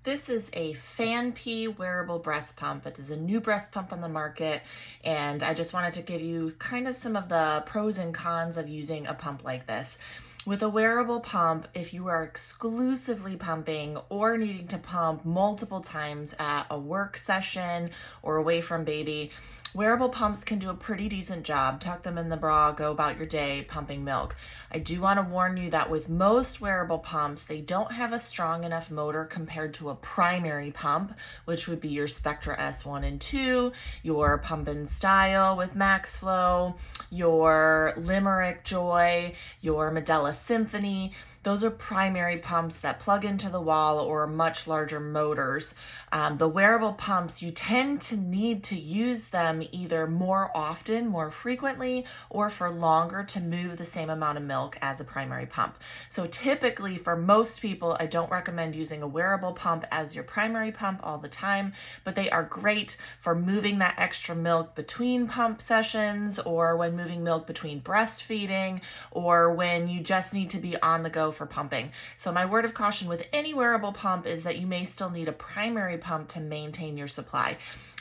This is a FanPea wearable breast pump. It is a new breast pump on the market, and I just wanted to give you kind of some of the pros and cons of using a pump like this. With a wearable pump, if you are exclusively pumping or needing to pump multiple times at a work session or away from baby, wearable pumps can do a pretty decent job. Tuck them in the bra, go about your day pumping milk. I do want to warn you that with most wearable pumps, they don't have a strong enough motor compared to a primary pump, which would be your Spectra S1 and 2, your Pump and Style with MaxFlow, your Limerick Joy, your Medela Symphony. Those are primary pumps that plug into the wall or much larger motors. The wearable pumps, you tend to need to use them either more often, more frequently, or for longer to move the same amount of milk as a primary pump. So typically for most people, I don't recommend using a wearable pump as your primary pump all the time, but they are great for moving that extra milk between pump sessions, or when moving milk between breastfeeding, or when you just need to be on the go for pumping. So my word of caution with any wearable pump is that you may still need a primary pump to maintain your supply.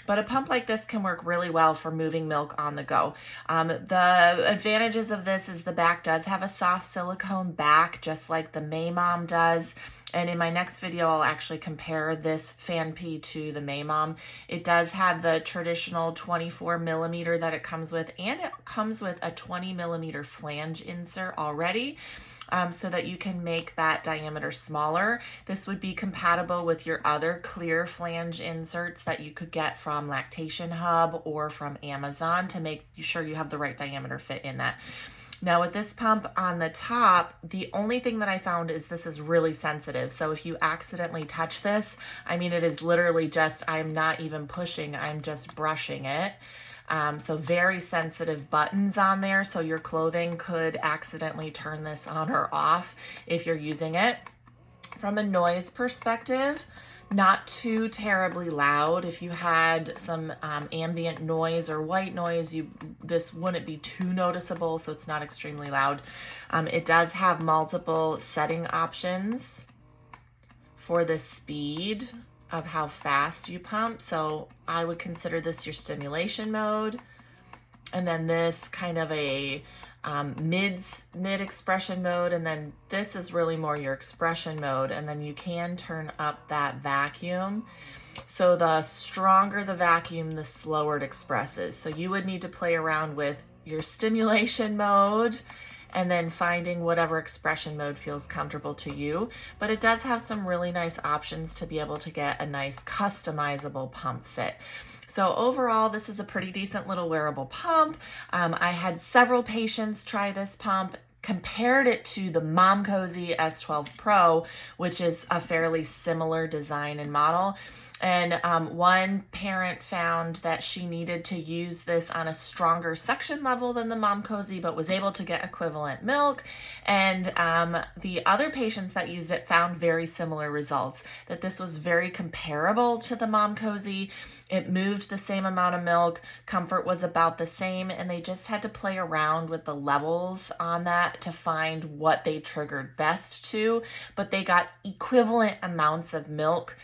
But a pump like this can work really well for moving milk on the go. The advantages of this is the back does have a soft silicone back, just like the Maymom does. And in my next video, I'll actually compare this FanPea to the Maymom. It does have the traditional 24 millimeter that it comes with, and it comes with a 20 millimeter flange insert already. So that you can make that diameter smaller. This would be compatible with your other clear flange inserts that you could get from Lactation Hub or from Amazon to make sure you have the right diameter fit in that. Now with this pump on the top, the only thing that I found is this is really sensitive. So if you accidentally touch this, I mean, it is literally just, I'm not even pushing, I'm just brushing it. So very sensitive buttons on there, so your clothing could accidentally turn this on or off if you're using it. From a noise perspective, not too terribly loud. If you had some ambient noise or white noise, this wouldn't be too noticeable, so it's not extremely loud. It does have multiple setting options for the speed of how fast you pump. So I would consider this your stimulation mode, and then this kind of a mid expression mode, and then this is really more your expression mode, and then you can turn up that vacuum. So the stronger the vacuum, the slower it expresses. So you would need to play around with your stimulation mode and then finding whatever expression mode feels comfortable to you. But it does have some really nice options to be able to get a nice customizable pump fit. So overall, this is a pretty decent little wearable pump. I had several patients try this pump, compared it to the Momcozy S12 Pro, which is a fairly similar design and model. And one parent found that she needed to use this on a stronger suction level than the Momcozy, but was able to get equivalent milk. And the other patients that used it found very similar results, that this was very comparable to the Momcozy. It moved the same amount of milk, comfort was about the same, and they just had to play around with the levels on that to find what they triggered best to, but they got equivalent amounts of milk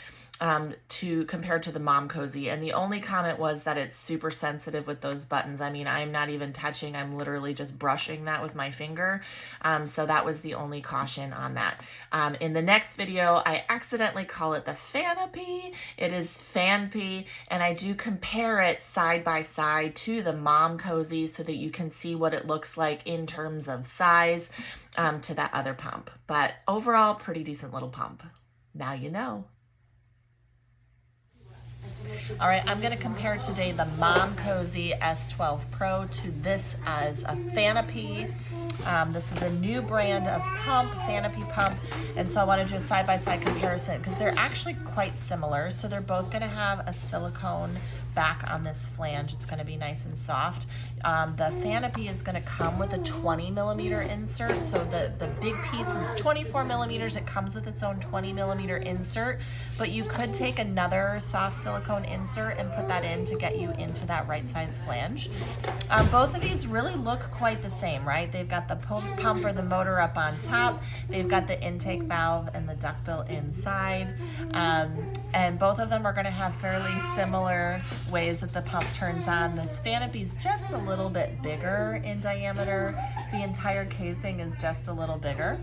compared to the Momcozy. And the only comment was that it's super sensitive with those buttons. I mean, I'm not even touching, I'm literally just brushing that with my finger. So that was the only caution on that. In the next video, I accidentally call it the FanPea. It is FanPea, and I do compare it side by side to the Momcozy so that you can see what it looks like in terms of size to that other pump. But overall, pretty decent little pump. Now you know. All right, I'm going to compare today the Momcozy S12 Pro to this as a FanPea. This is a new brand of pump, FanPea pump, and so I want to do a side-by-side comparison because they're actually quite similar. So they're both going to have a silicone back on this flange. It's going to be nice and soft. The Fanapy is going to come with a 20 millimeter insert. So the big piece is 24 millimeters. It comes with its own 20 millimeter insert, but you could take another soft silicone insert and put that in to get you into that right size flange. Both of these really look quite the same, right? They've got the pump or the motor up on top. They've got the intake valve and the duckbill inside. And both of them are going to have fairly similar ways that the pump turns on. This Fanapy's just a little bit bigger in diameter. The entire casing is just a little bigger.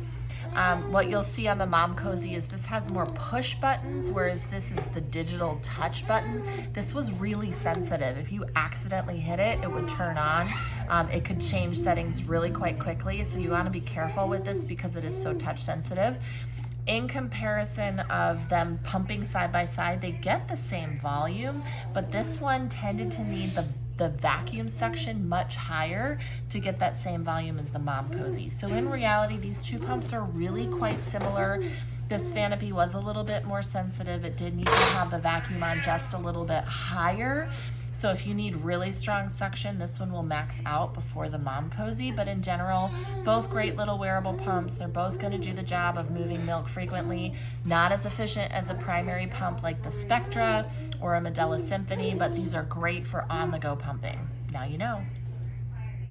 What you'll see on the Mom Cozy is this has more push buttons, whereas this is the digital touch button. This was really sensitive. If you accidentally hit it, it would turn on. It could change settings really quite quickly, so you want to be careful with this because it is so touch sensitive. In comparison of them pumping side by side, they get the same volume, but this one tended to need the vacuum suction much higher to get that same volume as the Mom Cozy. So in reality, these two pumps are really quite similar. This Fanapy was a little bit more sensitive. It did need to have the vacuum on just a little bit higher. So if you need really strong suction, this one will max out before the Mom Cozy. But in general, both great little wearable pumps. They're both going to do the job of moving milk frequently. Not as efficient as a primary pump like the Spectra or a Medela Symphony, but these are great for on-the-go pumping. Now you know.